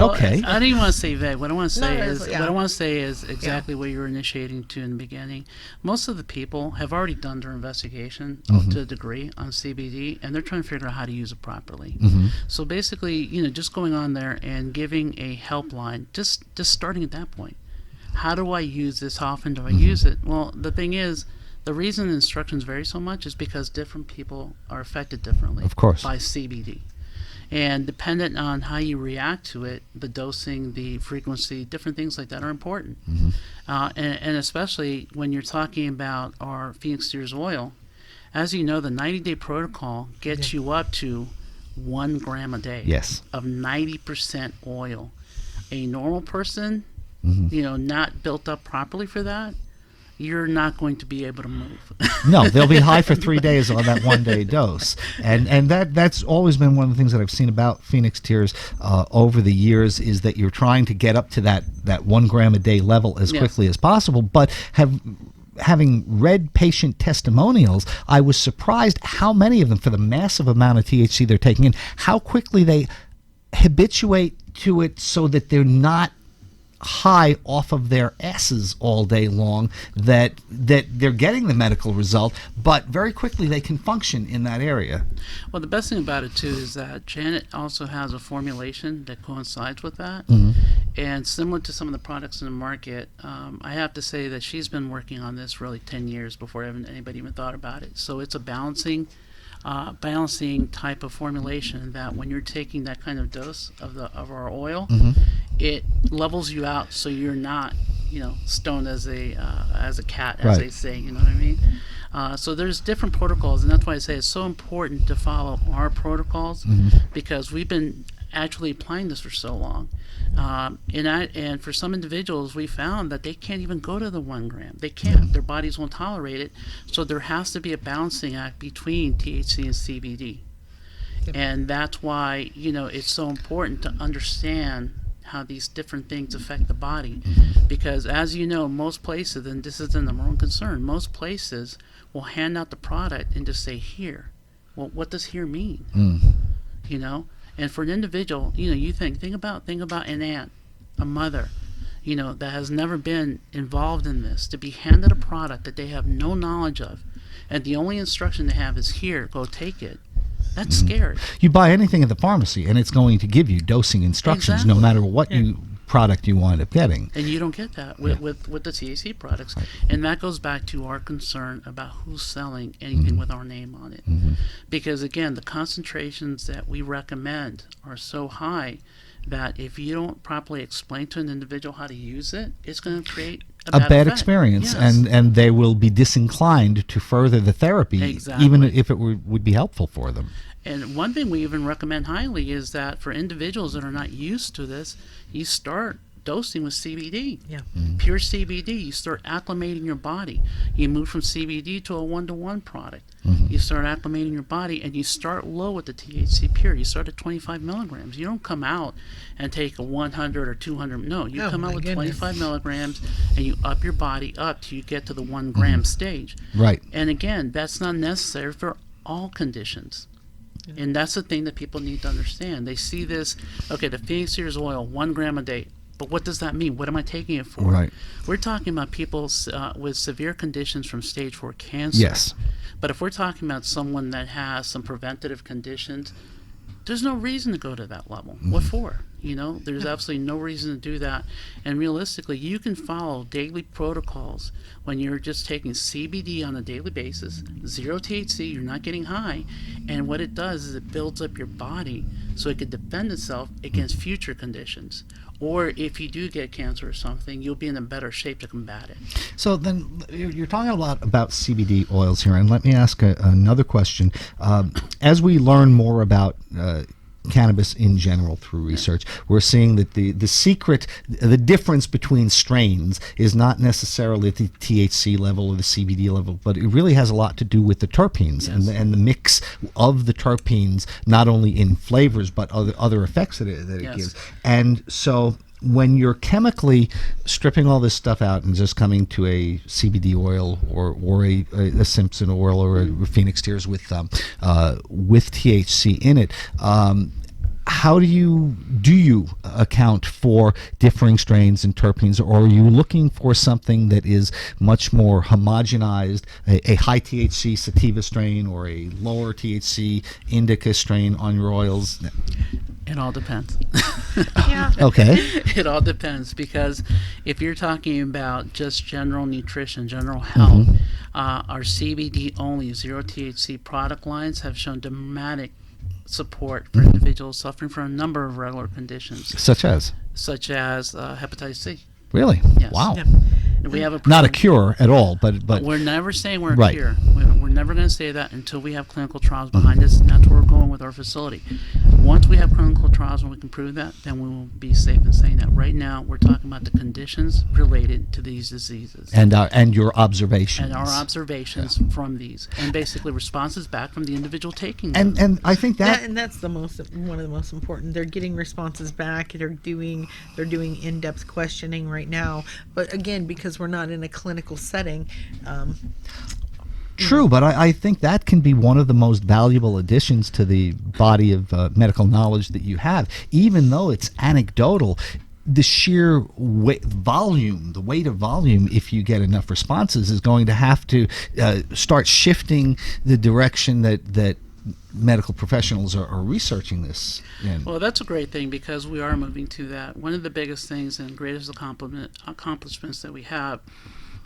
Okay. I don't even want to say vague. What I want to say No, is yeah. what I want to say is exactly what you were initiating to in the beginning. Most of the people have already done their investigation to a degree on CBD, and they're trying to figure out how to use it properly. So basically, just going on there and giving a helpline, just starting at that point. How do I use this? How often do I use it? Well, the thing is, the reason the instructions vary so much is because different people are affected differently, Of course. by CBD. And dependent on how you react to it, the dosing, the frequency, different things like that are important. And especially when you're talking about our Phoenix Tears oil, as you know, the 90-day protocol gets you up to 1 gram a day Yes. of 90% oil. A normal person, not built up properly for that, you're not going to be able to move. No, they'll be high for 3 days on that 1-day dose, and that's always been one of the things that I've seen about Phoenix Tears over the years, is that you're trying to get up to that 1 gram a day level as Yes. quickly as possible, but having read patient testimonials, I was surprised how many of them, for the massive amount of THC they're taking in, how quickly they habituate to it so that they're not high off of their asses all day long, that they're getting the medical result, but very quickly they can function in that area. Well, the best thing about it, too, is that Janet also has a formulation that coincides with that. And similar to some of the products in the market, I have to say that she's been working on this really 10 years before anybody even thought about it. So it's a balancing type of formulation that when you're taking that kind of dose of our oil, it levels you out so you're not stoned as a cat, as Right. they say, you know what I mean? So there's different protocols, and that's why I say it's so important to follow our protocols, because we've been actually applying this for so long. And for some individuals, we found that they can't even go to the 1 gram. They can't. Their bodies won't tolerate it. So there has to be a balancing act between THC and CBD. And that's why, it's so important to understand how these different things affect the body. Because as you know, most places, and this is the number one concern, most places will hand out the product and just say, here. Well, what does here mean? And for an individual, you think about an aunt, a mother, that has never been involved in this, to be handed a product that they have no knowledge of, and the only instruction they have is, here, go take it. That's scary. You buy anything at the pharmacy, and it's going to give you dosing instructions, no Exactly. matter what product you wind up getting. And you don't get that with the THC products. And that goes back to our concern about who's selling anything with our name on it. Because, again, the concentrations that we recommend are so high that if you don't properly explain to an individual how to use it, it's going to create a bad effect. experience, Yes. and they will be disinclined to further the therapy, Exactly. even if it would be helpful for them. And one thing we even recommend highly is that for individuals that are not used to this, you start dosing with CBD. Yeah. Pure CBD. You start acclimating your body. You move from CBD to a 1-to-1 product. You start acclimating your body, and you start low with the THC pure. You start at 25 milligrams. You don't come out and take a 100 or 200. No, you Oh, come out my with goodness. 25 milligrams, and you up your body up till you get to the 1 gram stage. Right. And again, that's not necessary for all conditions. And that's the thing that people need to understand. They see this, okay, the Phoenix Tears oil, 1 gram a day. But what does that mean? What am I taking it for? Right. We're talking about people with severe conditions from stage 4 cancer. Yes. But if we're talking about someone that has some preventative conditions, there's no reason to go to that level. What for? There's absolutely no reason to do that. And realistically, you can follow daily protocols when you're just taking CBD on a daily basis, 0 THC, you're not getting high. And what it does is it builds up your body so it can defend itself against future conditions. Or if you do get cancer or something, you'll be in a better shape to combat it. So then you're talking a lot about CBD oils here, and let me ask another question. As we learn more about cannabis in general through research, we're seeing that the difference between strains is not necessarily at the THC level or the CBD level, but it really has a lot to do with the terpenes. Yes. and the mix of the terpenes, not only in flavors but other effects that it Yes. gives. And so when you're chemically stripping all this stuff out and just coming to a CBD oil or a Simpson oil or a Phoenix Tears with THC in it, how do you account for differing strains and terpenes, or are you looking for something that is much more homogenized, a high THC sativa strain or a lower THC indica strain on your oils? It all depends. Yeah. Okay. It all depends, because if you're talking about just general nutrition, general health, our CBD only 0 THC product lines have shown dramatic support for individuals suffering from a number of regular conditions, Such as? hepatitis C. Really? Yes. Wow. Yep. And we have a Not a program- cure at all, but We're never saying we're a Right. cure. We're never going to say that until we have clinical trials behind us, and that's where we're going with our facility. Once we have clinical trials and we can prove that, then we will be safe in saying that. Right now, we're talking about the conditions related to these diseases and your observations. and our observations from these, and basically responses back from the individual taking them. And I think And that's one of the most important. They're getting responses back. They're doing in-depth questioning right now. But again, because we're not in a clinical setting, true, but I think that can be one of the most valuable additions to the body of medical knowledge that you have, even though it's anecdotal. The sheer weight of volume, if you get enough responses, is going to have to start shifting the direction that medical professionals are researching this in. Well, that's a great thing, because we are moving to that. One of the biggest things and greatest accomplishments that we have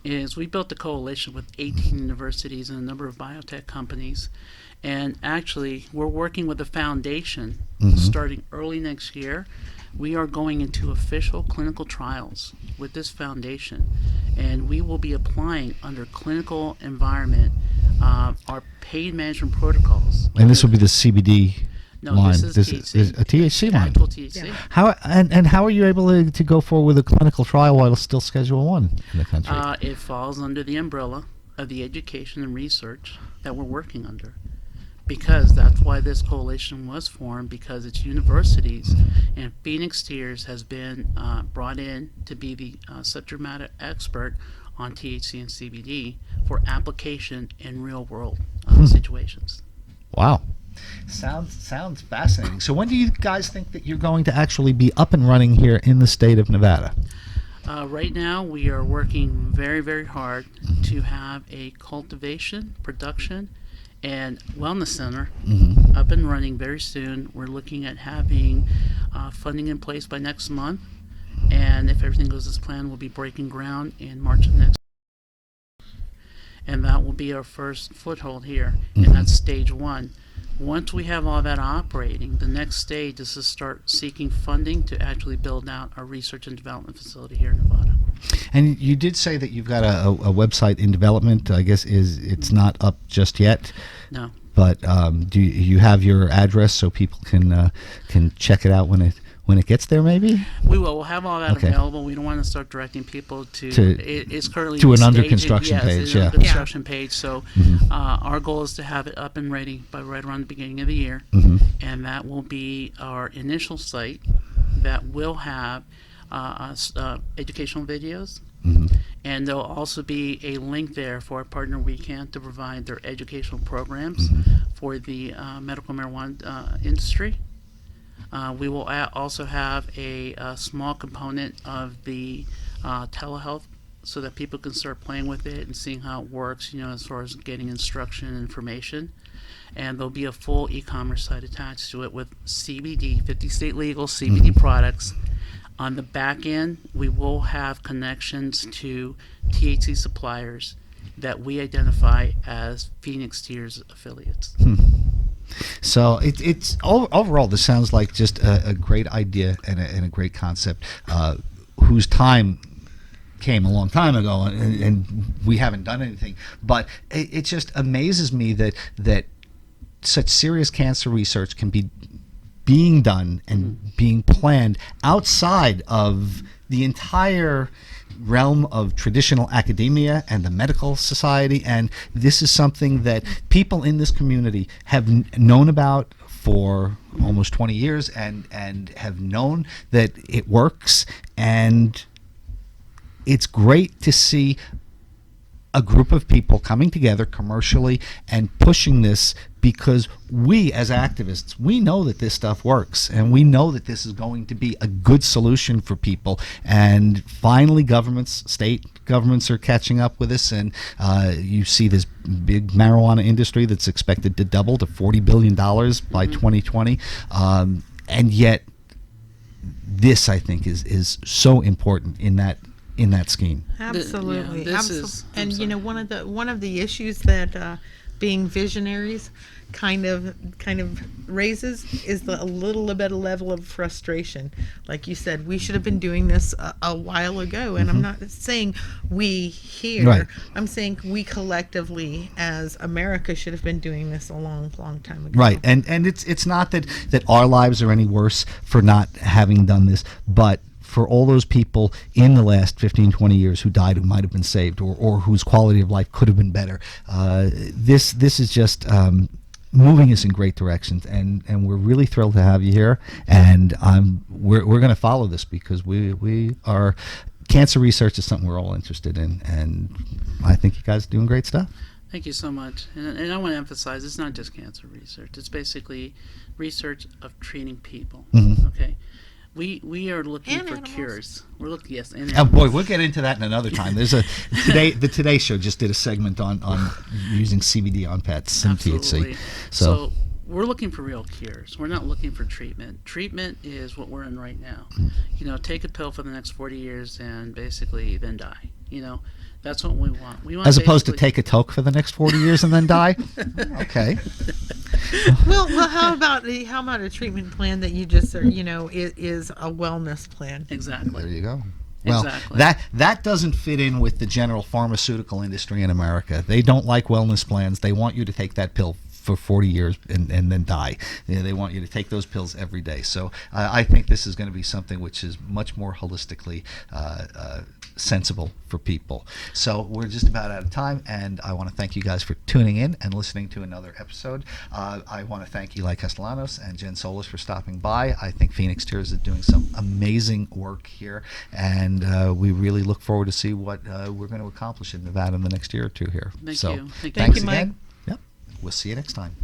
is we built a coalition with 18 universities and a number of biotech companies. And actually, we're working with a foundation starting early next year. We are going into official clinical trials with this foundation, and we will be applying under clinical environment our pain management protocols. And this will be the CBD No, line. this is THC. A THC line. Actual THC. How and how are you able to go forward with a clinical trial while it's still Schedule 1 in the country? It falls under the umbrella of the education and research that we're working under, because that's why this coalition was formed, because it's universities, and Phoenix Tears has been brought in to be the subject matter expert on THC and CBD for application in real world situations. Wow. Sounds fascinating. So when do you guys think that you're going to actually be up and running here in the state of Nevada? Right now, we are working very, very hard to have a cultivation, production, and wellness center up and running very soon. We're looking at having funding in place by next month, and if everything goes as planned, we'll be breaking ground in March of next year. And that will be our first foothold here, and that's stage 1. Once we have all that operating, the next stage is to start seeking funding to actually build out our research and development facility here in Nevada. And you did say that you've got a website in development. I guess it's not up just yet. No. But do you have your address so people can check it out when it gets there? Maybe We will. We'll have all that Okay. available. We don't want to start directing people to. It's currently to an under staging- construction yes, page, it's an yeah. under construction page. So our goal is to have it up and ready by right around the beginning of the year, and that will be our initial site that will have educational videos. And there'll also be a link there for our partner Weekend to provide their educational programs for the medical marijuana industry. We will also have a small component of the telehealth, so that people can start playing with it and seeing how it works, as far as getting instruction and information. And there'll be a full e-commerce site attached to it with CBD, 50 state legal CBD products. On the back end, we will have connections to THC suppliers that we identify as Phoenix Tears affiliates. So it's overall, this sounds like just a great idea and a great concept, whose time came a long time ago, and we haven't done anything. But it just amazes me that such serious cancer research can be being done and being planned outside of the entire realm of traditional academia and the medical society. And this is something that people in this community have known about for almost 20 years and have known that it works. And it's great to see a group of people coming together commercially and pushing this, because we as activists, we know that this stuff works, and we know that this is going to be a good solution for people. And finally, state governments are catching up with this, and you see this big marijuana industry that's expected to double to $40 billion by 2020. And yet this, I think, is so important in that scheme. Absolutely. And one of the issues that being visionaries kind of raises is a little bit of level of frustration. Like you said, we should have been doing this a while ago, and I'm not saying we here. Right. I'm saying we collectively as America should have been doing this a long time ago. Right, and it's not that our lives are any worse for not having done this, but for all those people in the last 15, 20 years who died, who might have been saved, or whose quality of life could have been better. This is just moving us in great directions, and we're really thrilled to have you here. And we're going to follow this, because we are, cancer research is something we're all interested in, and I think you guys are doing great stuff. Thank you so much. And I want to emphasize, it's not just cancer research. It's basically research of treating people. Okay. We are looking And for animals. cures. We're looking, yes, and Oh boy, we'll get into that in another time. There's the Today Show just did a segment on using CBD on pets and absolutely. THC. So we're looking for real cures. We're not looking for treatment. Treatment is what we're in right now. Take a pill for the next 40 years and basically then die. That's what we want. We want, as opposed to take a toke for the next 40 years and then die. Okay. Well, how about a treatment plan that you just is a wellness plan? Exactly. There you go. Well, Exactly. that doesn't fit in with the general pharmaceutical industry in America. They don't like wellness plans. They want you to take that pill for 40 years and then die. They want you to take those pills every day. So I think this is going to be something which is much more holistically sensible for people. So we're just about out of time, and I want to thank you guys for tuning in and listening to another episode. I want to thank Eli Castellanos and Jen Solas for stopping by. I think Phoenix Tears is doing some amazing work here, and we really look forward to see what we're going to accomplish in Nevada in the next year or two here. Thank so you. Thank you. thanks Thank you, Mike. again. Yep. We'll see you next time.